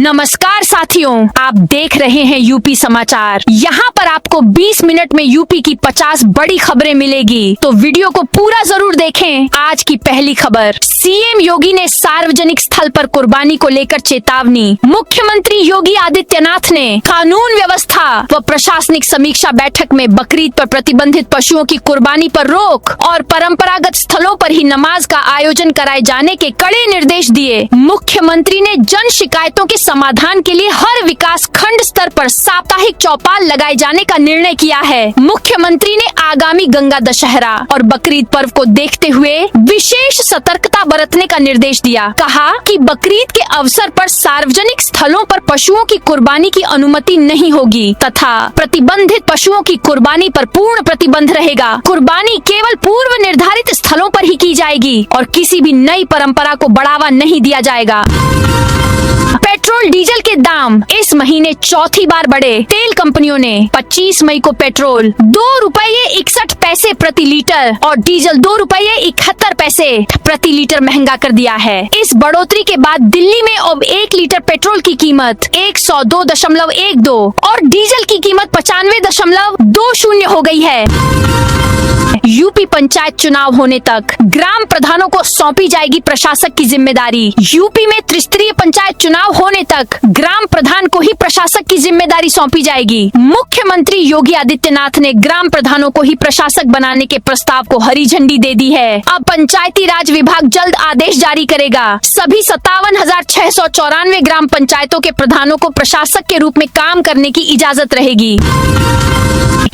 नमस्कार साथियों, आप देख रहे हैं यूपी समाचार। यहाँ पर आपको 20 मिनट में यूपी की 50 बड़ी खबरें मिलेगी, तो वीडियो को पूरा जरूर देखें। आज की पहली खबर, सीएम योगी ने सार्वजनिक स्थल पर कुर्बानी को लेकर चेतावनी। मुख्यमंत्री योगी आदित्यनाथ ने कानून व्यवस्था व प्रशासनिक समीक्षा बैठक में बकरीद पर प्रतिबंधित पशुओं की कुर्बानी पर रोक और परंपरागत स्थलों पर ही नमाज का आयोजन कराए जाने के कड़े निर्देश दिए। मुख्यमंत्री ने जन शिकायतों के समाधान के लिए हर विकास खंड स्तर पर साप्ताहिक चौपाल लगाए जाने का निर्णय किया है। मुख्यमंत्री ने आगामी गंगा दशहरा और बकरीद पर्व को देखते हुए विशेष सतर्कता बरतने का निर्देश दिया। कहा कि बकरीद के अवसर पर सार्वजनिक स्थलों पर पशुओं की कुर्बानी की अनुमति नहीं होगी तथा प्रतिबंधित पशुओं की कुर्बानी पर पूर्ण प्रतिबंध रहेगा। कुर्बानी केवल पूर्व निर्धारित स्थलों पर ही की जाएगी और किसी भी नई परंपरा को बढ़ावा नहीं दिया जाएगा। पेट्रोल डीजल के दाम इस महीने चौथी बार बढ़े। तेल कंपनियों ने 25 मई को पेट्रोल 2 रुपये 61 पैसे प्रति लीटर और डीजल 2 रुपये 71 पैसे प्रति लीटर महंगा कर दिया है। इस बढ़ोतरी के बाद दिल्ली में अब 1 लीटर पेट्रोल की कीमत 102.12 और डीजल की कीमत 95.20 हो गई है। यूपी पंचायत चुनाव होने तक ग्राम प्रधानों को सौंपी जाएगी प्रशासक की जिम्मेदारी। यूपी में त्रिस्तरीय पंचायत चुनाव होने तक ग्राम प्रधान को ही प्रशासक की जिम्मेदारी सौंपी जाएगी। मुख्यमंत्री योगी आदित्यनाथ ने ग्राम प्रधानों को ही प्रशासक बनाने के प्रस्ताव को हरी झंडी दे दी है। अब पंचायती राज विभाग जल्द आदेश जारी करेगा। सभी 57,694 ग्राम पंचायतों के प्रधानों को प्रशासक के रूप में काम करने की इजाजत रहेगी।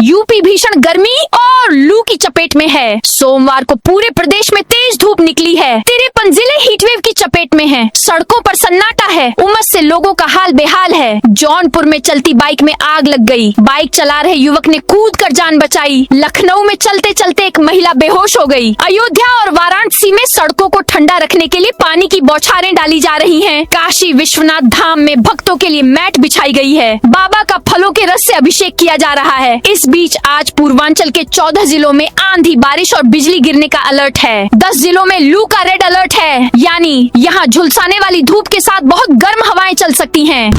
यूपी भीषण गर्मी और लू की चपेट में है। सोमवार को पूरे प्रदेश में तेज धूप निकली है। 53 जिले हीटवेव की चपेट में हैं। सड़कों पर सन्नाटा है। उमस से लोगों का हाल बेहाल है। जौनपुर में चलती बाइक में आग लग गई। बाइक चला रहे युवक ने कूदकर जान बचाई। लखनऊ में चलते चलते एक महिला बेहोश हो गई। अयोध्या और वाराणसी में सड़कों को ठंडा रखने के लिए पानी की बौछारें डाली जा रही हैं। काशी विश्वनाथ धाम में भक्तों के लिए मैट बिछाई गई है। बाबा का फलों के रस से अभिषेक किया जा रहा है। इस बीच आज पूर्वांचल के 14 जिलों में आंधी, बारिश और बिजली गिरने का अलर्ट है। 10 जिलों में लू का रेड अलर्ट है, यानी यहाँ झुलसाने वाली धूप के साथ बहुत गर्म हवाएं चल सकती हैं।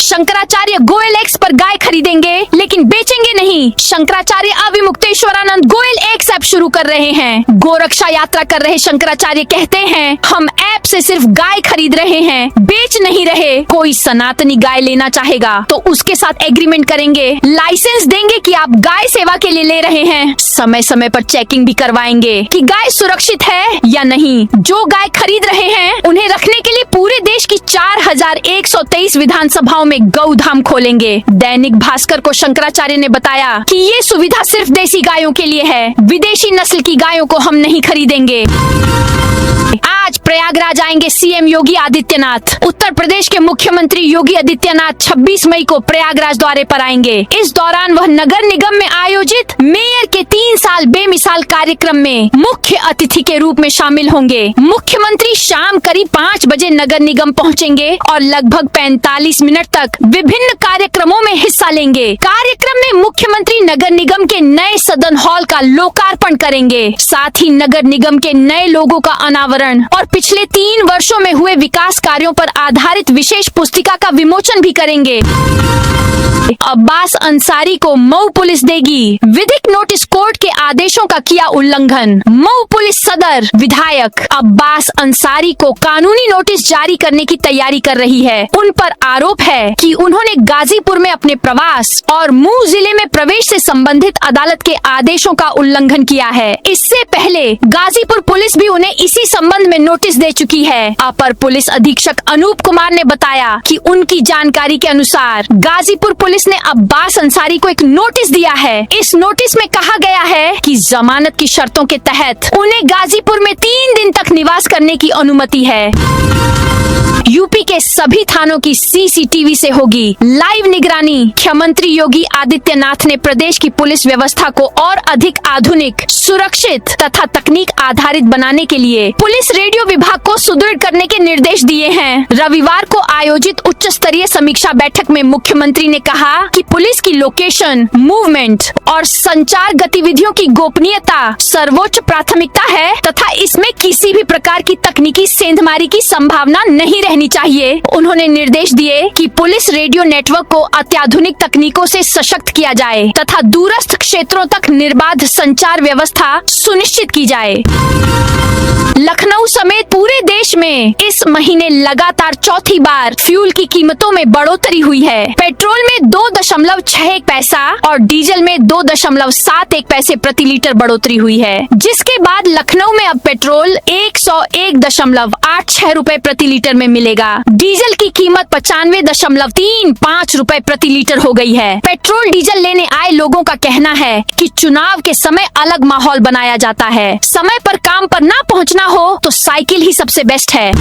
शंकराचार्य गोयल एक्स पर गाय खरीदेंगे लेकिन बेचेंगे नहीं। शंकराचार्य अविमुक्तेश्वरानंद गोयल एक्स ऐप शुरू कर रहे हैं। गोरक्षा यात्रा कर रहे शंकराचार्य कहते हैं, हम ऐप से सिर्फ गाय खरीद रहे हैं, बेच नहीं रहे। कोई सनातनी गाय लेना चाहेगा तो उसके साथ एग्रीमेंट करेंगे, लाइसेंस देंगे कि आप गाय सेवा के लिए ले रहे हैं। समय समय पर चेकिंग भी करवाएंगे कि गाय सुरक्षित है या नहीं। जो गाय खरीद रहे हैं उन्हें रखने के लिए पूरे देश की 4123 विधानसभाओं में गौधाम खोलेंगे। दैनिक भास्कर को शंकराचार्य ने बताया कि ये सुविधा सिर्फ देसी गायों के लिए है, विदेशी नस्ल की गायों को हम नहीं खरीदेंगे। आज प्रयागराज आएंगे सीएम योगी आदित्यनाथ। उत्तर प्रदेश के मुख्यमंत्री योगी आदित्यनाथ 26 मई को प्रयागराज दौरे पर आएंगे। इस दौरान वह नगर निगम में आयोजित मेयर के 3 साल बेमिसाल कार्यक्रम में मुख्य अतिथि के रूप में शामिल होंगे। मुख्यमंत्री शाम करीब 5 बजे नगर निगम पहुंचेंगे और लगभग 45 मिनट तक विभिन्न कार्यक्रमों में हिस्सा लेंगे। कार्यक्रम में मुख्यमंत्री नगर निगम के नए सदन हॉल का लोकार्पण करेंगे। साथ ही नगर निगम के नए लोगों का अनावरण और पिछले 3 वर्षों में हुए विकास कार्यों पर आधारित विशेष पुस्तिका का विमोचन भी करेंगे। अब्बास अंसारी को मऊ पुलिस देगी। विधिक नोटिस कोर्ट के आदेशों का किया उल्लंघन। मऊ पुलिस सदर विधायक अब्बास अंसारी को कानूनी नोटिस जारी करने की तैयारी कर रही है। उन पर आरोप है कि उन्होंने गाजीपुर में अपने प्रवास और मऊ जिले में प्रवेश से संबंधित अदालत के आदेशों का उल्लंघन किया है। इससे पहले गाजीपुर पुलिस भी उन्हें इसी संबंध में नोटिस दे चुकी है। अपर पुलिस अधीक्षक अनूप कुमार ने बताया कि उनकी जानकारी के अनुसार गाजीपुर पुलिस ने अब्बास अंसारी को एक नोटिस दिया है। इस नोटिस में कहा गया है कि जमानत की शर्तों के तहत उन्हें गाजीपुर में 3 दिन तक निवास करने की अनुमति है। यूपी के सभी थानों की सीसीटीवी से होगी लाइव निगरानी। मुख्यमंत्री योगी आदित्यनाथ ने प्रदेश की पुलिस व्यवस्था को और अधिक आधुनिक, सुरक्षित तथा तकनीक आधारित बनाने के लिए पुलिस रेडियो विभाग को सुदृढ़ करने के निर्देश दिए हैं। रविवार को आयोजित उच्च स्तरीय समीक्षा बैठक में मुख्यमंत्री ने कहा कि पुलिस की लोकेशन, मूवमेंट और संचार गतिविधियों की गोपनीयता सर्वोच्च प्राथमिकता है तथा इसमें किसी भी प्रकार की तकनीकी सेंधमारी की संभावना नहीं कहनी चाहिए। उन्होंने निर्देश दिए कि पुलिस रेडियो नेटवर्क को अत्याधुनिक तकनीकों से सशक्त किया जाए तथा दूरस्थ क्षेत्रों तक निर्बाध संचार व्यवस्था सुनिश्चित की जाए। लखनऊ समेत पूरे देश में इस महीने लगातार चौथी बार फ्यूल की कीमतों में बढ़ोतरी हुई है। पेट्रोल में 2.61 पैसा और डीजल में 2.71 पैसे प्रति लीटर बढ़ोतरी हुई है, जिसके बाद लखनऊ में अब पेट्रोल 101.86 रुपए प्रति लीटर में मिलेगा। डीजल की कीमत 95.35 रुपए प्रति लीटर हो गई है। पेट्रोल डीजल लेने आए लोगों का कहना है कि चुनाव के समय अलग माहौल बनाया जाता है। समय पर काम पर ना पहुंचना हो तो साइकिल ही सबसे बेस्ट है।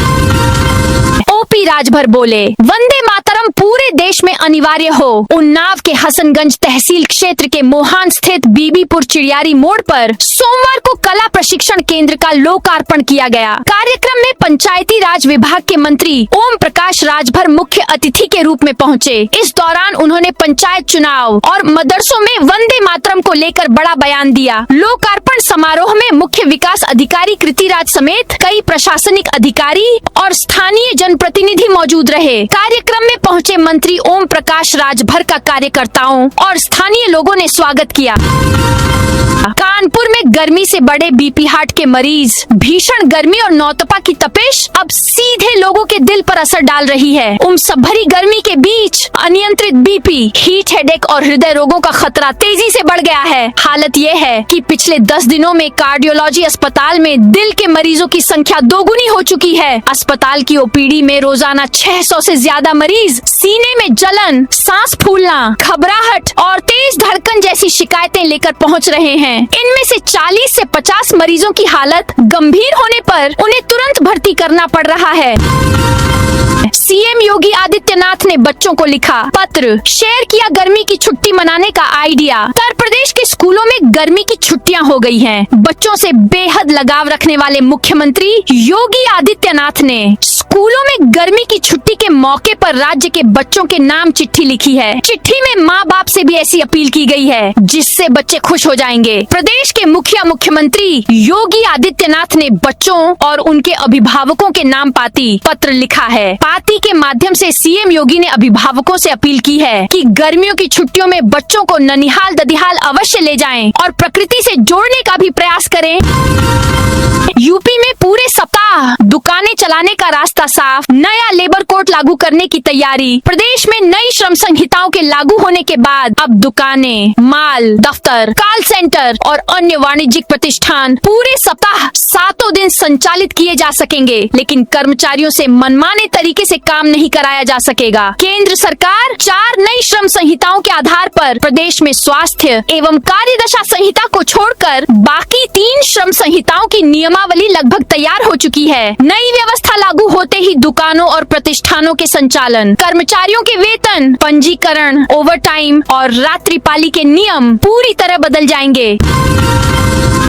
ओपी राजभर बोले, वंदे मातरम पूरे देश में अनिवार्य हो। उन्नाव के हसनगंज तहसील क्षेत्र के मोहान स्थित बीबीपुर चिड़ियारी मोड़ पर सोमवार को कला प्रशिक्षण केंद्र का लोकार्पण किया गया। कार्यक्रम में पंचायती राज विभाग के मंत्री ओम प्रकाश राजभर मुख्य अतिथि के रूप में पहुंचे। इस दौरान उन्होंने पंचायत चुनाव और मदरसों में वंदे मातरम को लेकर बड़ा बयान दिया। लोकार्पण समारोह में मुख्य विकास अधिकारी कृतिराज समेत कई प्रशासनिक अधिकारी और स्थानीय जनप्रतिनिधि मौजूद रहे। कार्यक्रम में पहुंचे मंत्री ओम प्रकाश राजभर का कार्यकर्ताओं और स्थानीय लोगों ने स्वागत किया। कानपुर में गर्मी से बढ़े बीपी हार्ट के मरीज। भीषण गर्मी और नौतपा की तपिश अब सीधे लोगों के दिल पर असर डाल रही है। उमस भरी गर्मी के बीच अनियंत्रित बीपी, हीट हेडेक और हृदय रोगों का खतरा तेजी से बढ़ गया है। हालत ये है कि पिछले 10 दिनों में कार्डियोलॉजी अस्पताल में दिल के मरीजों की संख्या दोगुनी हो चुकी है। अस्पताल की ओपीडी में रोजाना 600 से ज्यादा मरीज सीने में जलन, सांस फूलना, घबराहट और तेज धड़कन जैसी शिकायतें लेकर पहुंच रहे हैं। इनमें से 40 से 50 मरीजों की हालत गंभीर होने पर उन्हें तुरंत भर्ती करना पड़ रहा है। सीएम योगी आदित्यनाथ ने बच्चों को लिखा पत्र, शेयर किया गर्मी की छुट्टी मनाने का आइडिया। उत्तर प्रदेश के स्कूलों में गर्मी की छुट्टियां हो गई हैं। बच्चों से बेहद लगाव रखने वाले मुख्यमंत्री योगी आदित्यनाथ ने स्कूलों में गर्मी की छुट्टी के मौके पर राज्य के बच्चों के नाम चिट्ठी लिखी है। चिट्ठी में माँ बाप से भी ऐसी अपील की गई है जिससे बच्चे खुश हो जाएंगे। प्रदेश के मुख्यमंत्री योगी आदित्यनाथ ने बच्चों और उनके अभिभावकों के नाम पाती पत्र लिखा है। पाती के माध्यम से सीएम योगी ने अभिभावकों से अपील की है कि गर्मियों की छुट्टियों में बच्चों को ननिहाल ददिहाल अवश्य ले जाएं और प्रकृति से जोड़ने का भी प्रयास करें। यूपी में पूरे सप्ताह दुकानें चलाने का रास्ता साफ। नया लेबर कोड लागू करने की तैयारी। प्रदेश में नई श्रम संहिताओं के लागू होने के बाद अब दुकानें, माल, दफ्तर, कॉल सेंटर और अन्य वाणिज्यिक प्रतिष्ठान पूरे सप्ताह 7 दिन संचालित किए जा सकेंगे, लेकिन कर्मचारियों से मनमाने तरीके से काम नहीं कराया जा सकेगा। केंद्र सरकार 4 नई श्रम संहिताओं के आधार पर प्रदेश में स्वास्थ्य एवं कार्यदशा संहिता को छोड़कर बाकी 3 श्रम संहिताओं की नियमावली लगभग तैयार हो चुकी है। नई व्यवस्था लागू होते ही दुकानों और प्रतिष्ठानों के संचालन, कर्मचारियों के वेतन, पंजीकरण, ओवरटाइम और रात्रिपाली के नियम पूरी तरह बदल जाएंगे।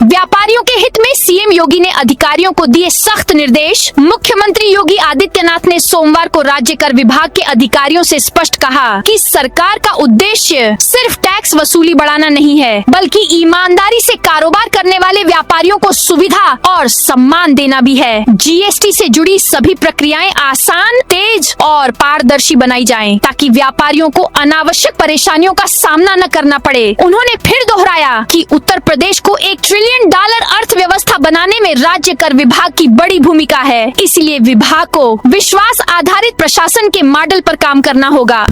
व्यापारियों के हित में सीएम योगी ने अधिकारियों को दिए सख्त निर्देश। मुख्यमंत्री योगी आदित्यनाथ ने सोमवार को राज्य कर विभाग के अधिकारियों से स्पष्ट कहा कि सरकार का उद्देश्य सिर्फ टैक्स वसूली बढ़ाना नहीं है, बल्कि ईमानदारी से कारोबार करने वाले व्यापारियों को सुविधा और सम्मान देना भी है। जीएसटी से जुड़ी सभी प्रक्रियाएं आसान, तेज और पारदर्शी बनाई जाएं, ताकि व्यापारियों को अनावश्यक परेशानियों का सामना न करना पड़े। उन्होंने फिर दोहराया कि उत्तर प्रदेश को $1 ट्रिलियन अर्थव्यवस्था बनाने में राज्य कर विभाग की बड़ी भूमिका है। इसलिए विभाग को विश्वास आधारित प्रशासन के मॉडल पर काम करना होगा।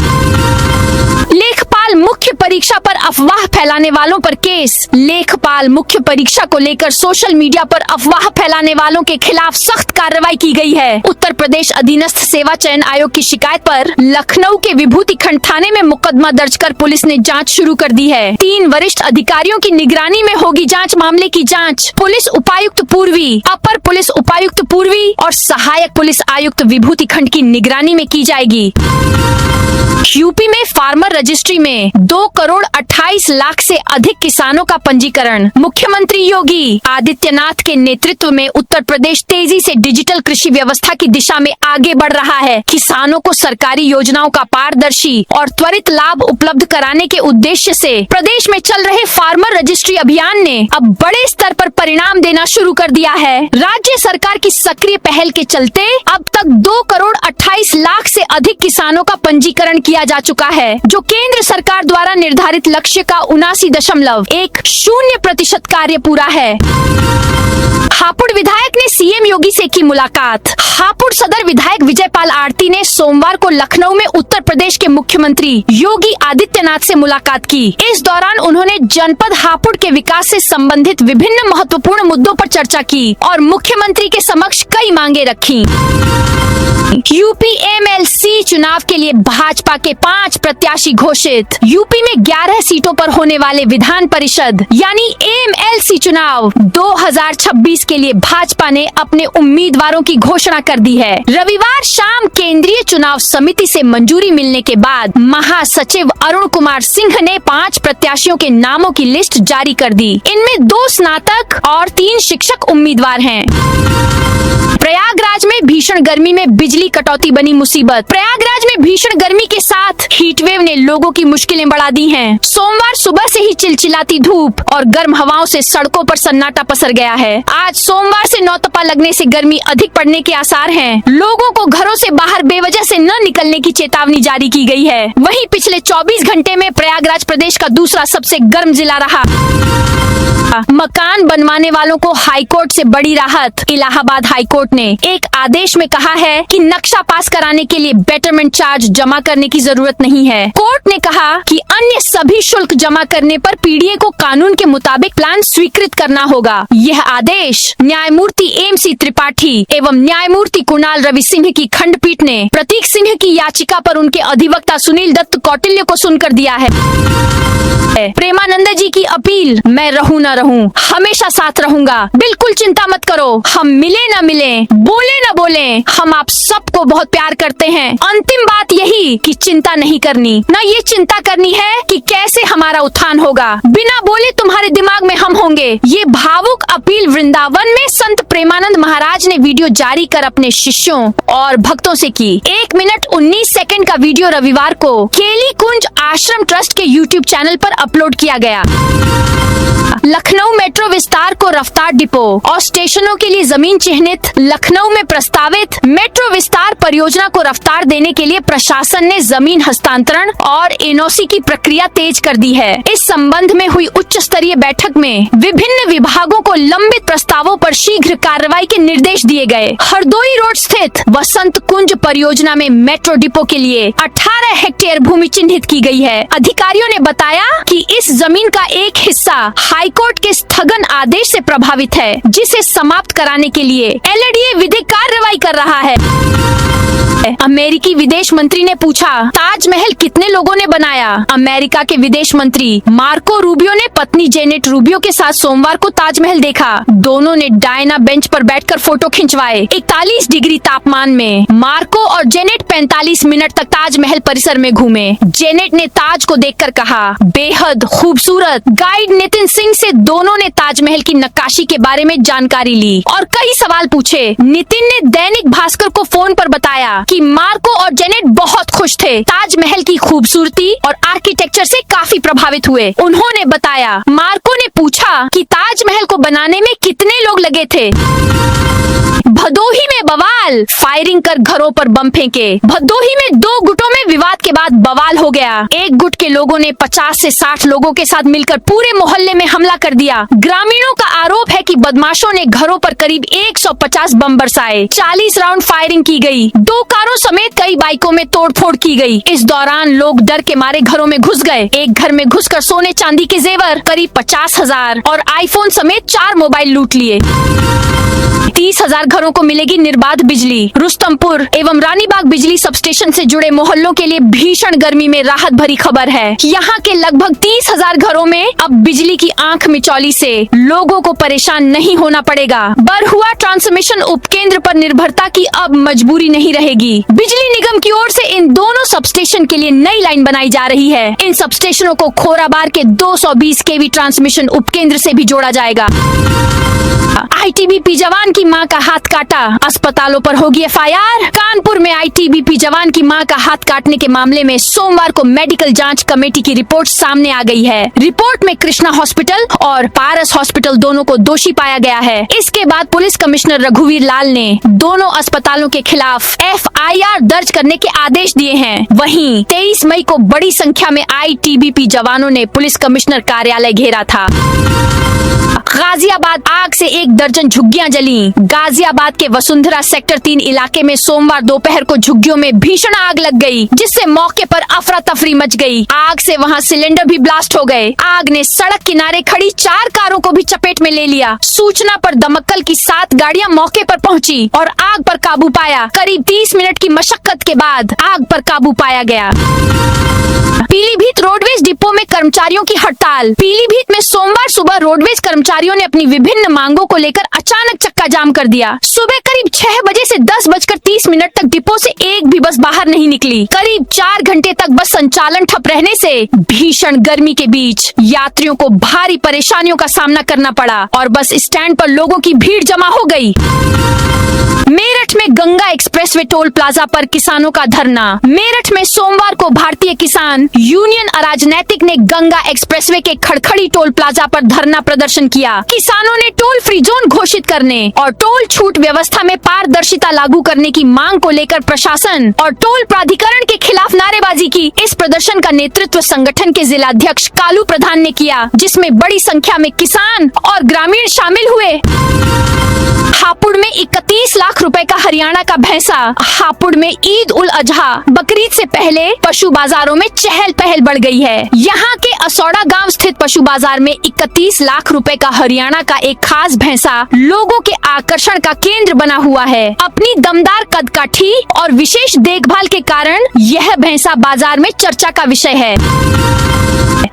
लेखपाल मुख्य परीक्षा पर अफवाह फैलाने वालों पर केस। लेखपाल मुख्य परीक्षा को लेकर सोशल मीडिया पर अफवाह फैलाने वालों के खिलाफ सख्त कार्रवाई की गई है। उत्तर प्रदेश अधीनस्थ सेवा चयन आयोग की शिकायत पर लखनऊ के विभूति खंड थाने में मुकदमा दर्ज कर पुलिस ने जांच शुरू कर दी है। 3 वरिष्ठ अधिकारियों की निगरानी में होगी जांच। मामले की जांच पुलिस उपायुक्त पूर्वी, अपर पुलिस उपायुक्त पूर्वी और सहायक पुलिस आयुक्त विभूति खंड की निगरानी में की जाएगी। यूपी में फार्मर रजिस्ट्री में 2,28,00,000 से अधिक किसानों का पंजीकरण। मुख्यमंत्री योगी आदित्यनाथ के नेतृत्व में उत्तर प्रदेश तेजी से डिजिटल कृषि व्यवस्था की दिशा में आगे बढ़ रहा है। किसानों को सरकारी योजनाओं का पारदर्शी और त्वरित लाभ उपलब्ध कराने के उद्देश्य से प्रदेश में चल रहे फार्मर रजिस्ट्री अभियान ने अब बड़े स्तर पर परिणाम देना शुरू कर दिया है। राज्य सरकार की सक्रिय पहल के चलते अब तक 2,28,00,000 से अधिक किसानों का पंजीकरण किया जा चुका है, जो केंद्र सरकार द्वारा निर्धारित लक्ष्य का 79.10% कार्य पूरा है। हापुड़ विधायक ने सीएम योगी से की मुलाकात। हापुड़ सदर विधायक विजयपाल आरती ने सोमवार को लखनऊ में उत्तर प्रदेश के मुख्यमंत्री योगी आदित्यनाथ से मुलाकात की। इस दौरान उन्होंने जनपद हापुड़ के विकास से संबंधित विभिन्न महत्वपूर्ण मुद्दों पर चर्चा की और मुख्यमंत्री के समक्ष कई मांगे रखी। यूपी एमएलसी चुनाव के लिए भाजपा के 5 प्रत्याशी घोषित। यूपी में 11 सीटों पर होने वाले विधान परिषद यानी एमएलसी चुनाव 2026 के लिए भाजपा ने अपने उम्मीदवारों की घोषणा कर दी है। रविवार शाम केंद्रीय चुनाव समिति से मंजूरी मिलने के बाद महासचिव अरुण कुमार सिंह ने 5 प्रत्याशियों के नामों की लिस्ट जारी कर दी। इनमें 2 स्नातक और 3 शिक्षक उम्मीदवार हैं। प्रयागराज में भीषण गर्मी में बिजली कटौती बनी मुसीबत। प्रयागराज में भीषण गर्मी के साथ हीटवेव ने लोगों की मुश्किलें बढ़ा दी हैं। सोमवार सुबह से ही चिलचिलाती धूप और गर्म हवाओं से सड़कों पर सन्नाटा पसर गया है। आज सोमवार से नौतपा लगने से गर्मी अधिक पड़ने के आसार हैं। लोगों को घरों से बाहर बेवजह से न निकलने की चेतावनी जारी की गई है। वहीं पिछले 24 घंटे में प्रयागराज प्रदेश का दूसरा सबसे गर्म जिला रहा। मकान बनवाने वालों को हाईकोर्ट से बड़ी राहत। इलाहाबाद हाईकोर्ट ने एक आदेश में कहा है कि नक्शा पास कराने के लिए बेटरमेंट चार्ज जमा करने की जरूरत नहीं है। कोर्ट ने कहा कि अन्य सभी शुल्क जमा करने पर पीडीए को कानून के मुताबिक प्लान स्वीकृत करना होगा। यह आदेश न्यायमूर्ति एम.सी. त्रिपाठी एवं न्यायमूर्ति कुणाल रवि सिंह की खंडपीठ ने प्रतीक सिंह की याचिका पर उनके अधिवक्ता सुनील दत्त कौटिल्य को सुनकर दिया है। प्रेमानंद जी की अपील, मैं रहूं न रहूं, हमेशा साथ रहूंगा। बिल्कुल चिंता मत करो, हम मिले न मिले, बोले न बोले, हम आप सबको बहुत प्यार करते हैं। अंतिम बात यही कि चिंता नहीं करनी, न ये चिंता करनी है कि कैसे हमारा उत्थान होगा। बिना बोले तुम्हारे दिमाग में हम होंगे। ये भावुक अपील वृंदावन में संत प्रेमानंद महाराज ने वीडियो जारी कर अपने शिष्यों और भक्तों से की। 1 मिनट 19 सेकंड का वीडियो रविवार को केली कुंज आश्रम ट्रस्ट के यूट्यूब चैनल पर अपलोड किया गया। लखनऊ मेट्रो विस्तार को रफ्तार डिपो और स्टेशनों के लिए जमीन चिन्हित। लखनऊ में प्रस्तावित मेट्रो विस्तार परियोजना को रफ्तार देने के लिए प्रशासन ने जमीन हस्तांतरण और एनओसी की प्रक्रिया तेज कर दी है। इस संबंध में हुई उच्च स्तरीय बैठक में विभिन्न विभागों को लंबित प्रस्तावों पर शीघ्र कार्रवाई के निर्देश दिए गए। हरदोई रोड स्थित वसंत कुंज परियोजना में मेट्रो डिपो के लिए 18 हेक्टेयर भूमि चिन्हित की गई है। अधिकारियों ने बताया कि इस जमीन का एक हिस्सा हाईकोर्ट के स्थगन आदेश से प्रभावित है, जिसे समाप्त कराने के लिए एलडीए विधिक कार्रवाई कर रहा है। अमेरिकी विदेश मंत्री ने पूछा, ताजमहल कितने लोगों ने बनाया? अमेरिका के विदेश मंत्री मार्को रूबियो ने पत्नी जेनेट रूबियो के साथ सोमवार को ताजमहल देखा। दोनों ने डायना बेंच पर बैठकर फोटो खिंचवाए। 41 डिग्री तापमान में मार्को और जेनेट 45 मिनट तक ताजमहल परिसर में घूमे। जेनेट ने ताज को देखकर कहा, बेहद खूबसूरत। गाइड नितिन सिंह से दोनों ने ताजमहल की नक्काशी के बारे में जानकारी ली और कई सवाल पूछे। नितिन ने दैनिक भास्कर को फोन पर बताया कि मार्को और जेनेट बहुत खुश थे, ताजमहल की खूबसूरती और आर्किटेक्चर से काफी प्रभावित हुए। उन्होंने बताया, मार्को ने पूछा कि ताजमहल को बनाने में कितने लोग लगे थे। भदोही में बवाल, फायरिंग कर घरों पर बम फेंके। भदोही में 2 गुटों में विवाद के बाद बवाल हो गया। एक गुट के लोगों ने 50 से 60 लोगों के साथ मिलकर पूरे मोहल्ले में हमला कर दिया। ग्रामीणों का आरोप है कि बदमाशों ने घरों पर करीब 150 बम बरसाए। 40 राउंड फायरिंग की गई। 2 कारों समेत कई बाइकों में तोड़फोड़ की गई। इस दौरान लोग डर के मारे घरों में घुस गए। एक घर में घुसकर सोने चांदी के जेवर करीब 50,000 और आईफोन समेत 4 मोबाइल लूट लिए। 30,000 घरों को मिलेगी निर्बाध बिजली। रुस्तमपुर एवं रानीबाग बिजली सबस्टेशन से जुड़े मोहल्लों के लिए भीषण गर्मी में राहत भरी खबर है। यहाँ के लगभग 30,000 घरों में अब बिजली की आंख मिचौली से लोगों को परेशान नहीं होना पड़ेगा। बरहुआ ट्रांसमिशन उपकेंद्र पर निर्भरता की अब मजबूरी नहीं रहेगी। बिजली निगम की ओर से इन दोनों सब स्टेशन के लिए नई लाइन बनाई जा रही है। इन सब स्टेशनों को खोराबार के 220 केवी ट्रांसमिशन उपकेंद्र से भी जोड़ा जाएगा। आईटीबीपी जवान की मां का हाथ काटा, अस्पतालों पर होगी एफआईआर। कानपुर में आईटीबीपी जवान की मां का हाथ काटने के मामले में सोमवार को मेडिकल जांच कमेटी की रिपोर्ट सामने आ गई है। रिपोर्ट में कृष्णा हॉस्पिटल और पारस हॉस्पिटल दोनों को दोषी पाया गया है। इसके बाद पुलिस कमिश्नर रघुवीर लाल ने दोनों अस्पतालों के खिलाफ एफआईआर दर्ज करने के आदेश दिए हैं। वहीं 23 मई को बड़ी संख्या में आईटीबीपी जवानों ने पुलिस कमिश्नर कार्यालय घेरा था। गाजियाबाद आग से 1 दर्जन झुग्गियां जली। गाजियाबाद के वसुंधरा सेक्टर 3 इलाके में सोमवार दोपहर को झुग्गियों में भीषण आग लग गई, जिससे मौके पर अफरा तफरी मच गई। आग से वहां सिलेंडर भी ब्लास्ट हो गए। आग ने सड़क किनारे खड़ी 4 कारों को भी चपेट में ले लिया। सूचना पर दमकल की 7 गाड़ियां मौके पर पहुंची और आग पर काबू पाया। करीब 30 मिनट की मशक्कत के बाद आग पर काबू पाया गया। पीलीभीत रोडवेज डिपो में कर्मचारियों की हड़ताल। पीलीभीत में सोमवार सुबह रोडवेज कर्मचारियों ने अपनी विभिन्न मांगों को लेकर अचानक चक्का जाम कर दिया। सुबह करीब 6 बजे से 10:30 तक डिपो से एक भी बस बाहर नहीं निकली। करीब 4 घंटे तक बस संचालन ठप रहने से भीषण गर्मी के बीच यात्रियों को भारी परेशानियों का सामना करना पड़ा और बस स्टैंड पर लोगों की भीड़ जमा हो गई। मेरठ में गंगा एक्सप्रेसवे टोल प्लाजा पर किसानों का धरना। मेरठ में सोमवार को भारतीय किसान यूनियन अराजनैतिक ने गंगा एक्सप्रेसवे के खड़खड़ी टोल प्लाजा पर धरना प्रदर्शन किया। किसानों ने टोल फ्री जोन घोषित करने और टोल छूट व्यवस्था में पारदर्शिता लागू करने की मांग को लेकर प्रशासन और टोल प्राधिकरण के खिलाफ नारेबाजी की। इस प्रदर्शन का नेतृत्व संगठन के जिलाध्यक्ष कालू प्रधान ने किया, जिसमें बड़ी संख्या में किसान और ग्रामीण शामिल हुए। हापुड़ में 31 लाख रुपए का हरियाणा का भैंसा। हापुड़ में ईद उल अजहा बकरीद से पहले पशु बाजारों में चहल पहल बढ़ गई है। यहाँ के असौड़ा गांव स्थित पशु बाजार में 31 लाख रुपए का हरियाणा का एक खास भैंसा लोगों के आकर्षण का केंद्र बना हुआ है। अपनी दमदार कदकाठी और विशेष देखभाल के कारण यह भैंसा बाजार में चर्चा का विषय है।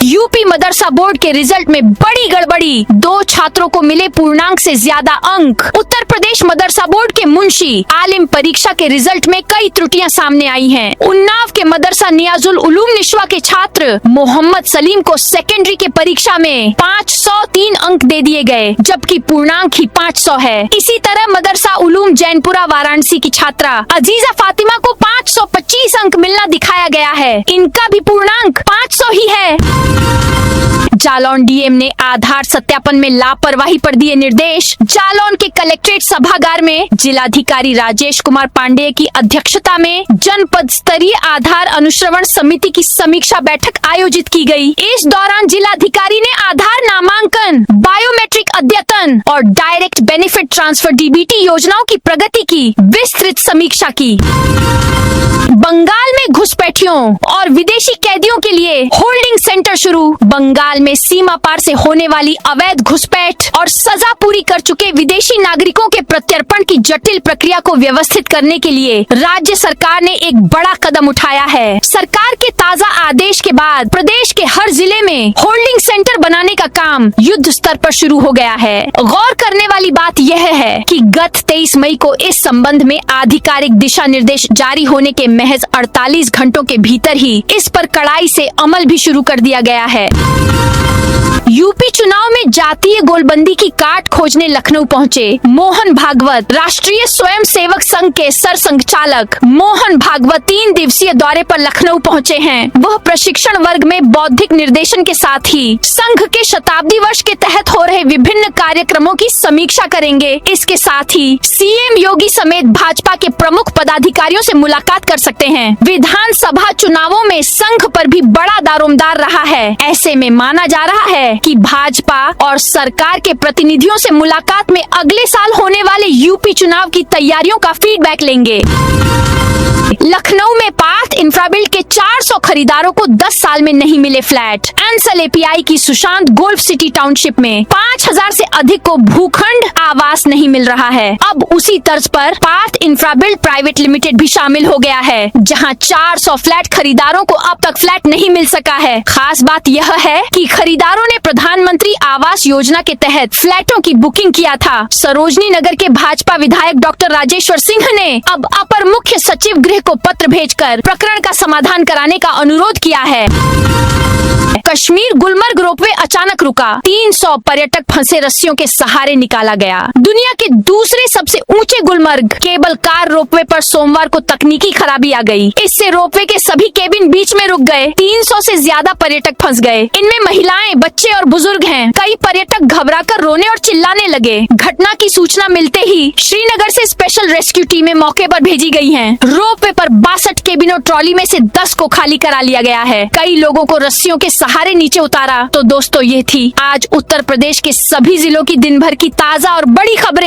यूपी मदरसा बोर्ड के रिजल्ट में बड़ी गड़बड़ी। 2 छात्रों को मिले पूर्णांक से ज्यादा अंक। उत्तर प्रदेश मदरसा बोर्ड के मुंशी आलिम परीक्षा के रिजल्ट में कई त्रुटियां सामने आई हैं। उन्नाव के मदरसा नियाजुल उलूम निशवा के छात्र मोहम्मद सलीम को सेकेंडरी के परीक्षा में 503 अंक दे दिए गए, जबकि पूर्णांक ही 500 है। इसी तरह मदरसा उलूम जैनपुरा वाराणसी की छात्रा अजीजा फातिमा को 525 अंक मिलना दिखाया गया है। इनका भी पूर्णांक 500 ही है। जालौन डीएम ने आधार सत्यापन में लापरवाही पर दिए निर्देश। जालौन के कलेक्ट्रेट सभागार में जिलाधिकारी राजेश कुमार पांडेय की अध्यक्षता में जनपद स्तरीय आधार अनुश्रवण समिति की समीक्षा बैठक आयोजित की गई। इस दौरान जिलाधिकारी ने आधार नामांकन, बायोमेट्रिक अद्यतन और डायरेक्ट बेनिफिट ट्रांसफर डीबीटी योजनाओं की प्रगति की विस्तृत समीक्षा की। बंगाल में घुसपैठियों और विदेशी कैदियों के लिए होल्डिंग सेंटर शुरू। बंगाल में सीमा पार से होने वाली अवैध घुसपैठ और सजा पूरी कर चुके विदेशी नागरिकों के प्रत्यर्पण की जटिल प्रक्रिया को व्यवस्थित करने के लिए राज्य सरकार ने एक बड़ा कदम उठाया है। सरकार के ताजा आदेश के बाद प्रदेश के हर जिले में होल्डिंग सेंटर बनाने का काम युद्ध स्तर पर शुरू हो गया है। गौर करने वाली बात यह है कि गत 23 मई को इस संबंध में आधिकारिक दिशा निर्देश जारी होने के महज 48 घंटों के भीतर ही इस पर कड़ाई से अमल भी शुरू कर दिया गया है। यूपी चुनाव में जातीय गोलबंदी की काट खोजने लखनऊ पहुंचे मोहन भागवत। राष्ट्रीय स्वयंसेवक संघ के सरसंघचालक मोहन भागवत 3 दिवसीय दौरे पर लखनऊ पहुंचे हैं। वह प्रशिक्षण वर्ग में बौद्धिक निर्देशन के साथ ही संघ के शताब्दी वर्ष के तहत हो रहे विभिन्न कार्यक्रमों की समीक्षा करेंगे। इसके साथ ही सीएम योगी समेत भाजपा के प्रमुख पदाधिकारियों से मुलाकात कर सकते हैं। विधानसभा चुनावों में संघ पर भी बड़ा दारोमदार रहा है। ऐसे में माना जा रहा है कि भाजपा और सरकार के प्रतिनिधियों से मुलाकात में अगले साल होने वाले यूपी चुनाव की तैयारियों का फीडबैक लेंगे। लखनऊ में पार्थ इंफ्राबिल्ड के 400 खरीदारों को 10 साल में नहीं मिले फ्लैट। एंसल एपीआई की सुशांत गोल्फ सिटी टाउनशिप में 5000 से अधिक को भूखंड आवास नहीं मिल रहा है। अब उसी तर्ज पर पार्थ इंफ्राबिल्ड प्राइवेट लिमिटेड भी शामिल हो गया है, जहां 400 फ्लैट खरीदारों को अब तक फ्लैट नहीं मिल सका है। खास बात यह है कि खरीदारों ने प्रधानमंत्री आवास योजना के तहत फ्लैटों की बुकिंग किया था। सरोजनी नगर के भाजपा विधायक डॉक्टर राजेश्वर सिंह ने अब अपर मुख्य सचिव गृह को पत्र भेजकर प्रकरण का समाधान कराने का अनुरोध किया है। कश्मीर गुलमर्ग रोपवे अचानक रुका, 300 पर्यटक फंसे रस्सियों के सहारे निकाला गया। दुनिया के दूसरे सबसे ऊंचे गुलमर्ग केबल कार रोपवे पर सोमवार को तकनीकी खराबी आ गई। इससे रोपवे के सभी केबिन बीच में रुक गए। 300 से ज्यादा पर्यटक फंस गए। इनमें महिलाएं, बच्चे और बुजुर्ग हैं। कई पर्यटक घबराकर रोने और चिल्लाने लगे। घटना की सूचना मिलते ही श्रीनगर से स्पेशल रेस्क्यू टीमें मौके पर भेजी गई हैं। रोपवे पर 62 केबिन और ट्रॉली में से 10 को खाली करा लिया गया है। कई लोगों को रस्सियों के सहारे नीचे उतारा। तो दोस्तों, ये थी आज उत्तर प्रदेश के सभी जिलों की दिन भर की ताजा और बड़ी खबरें।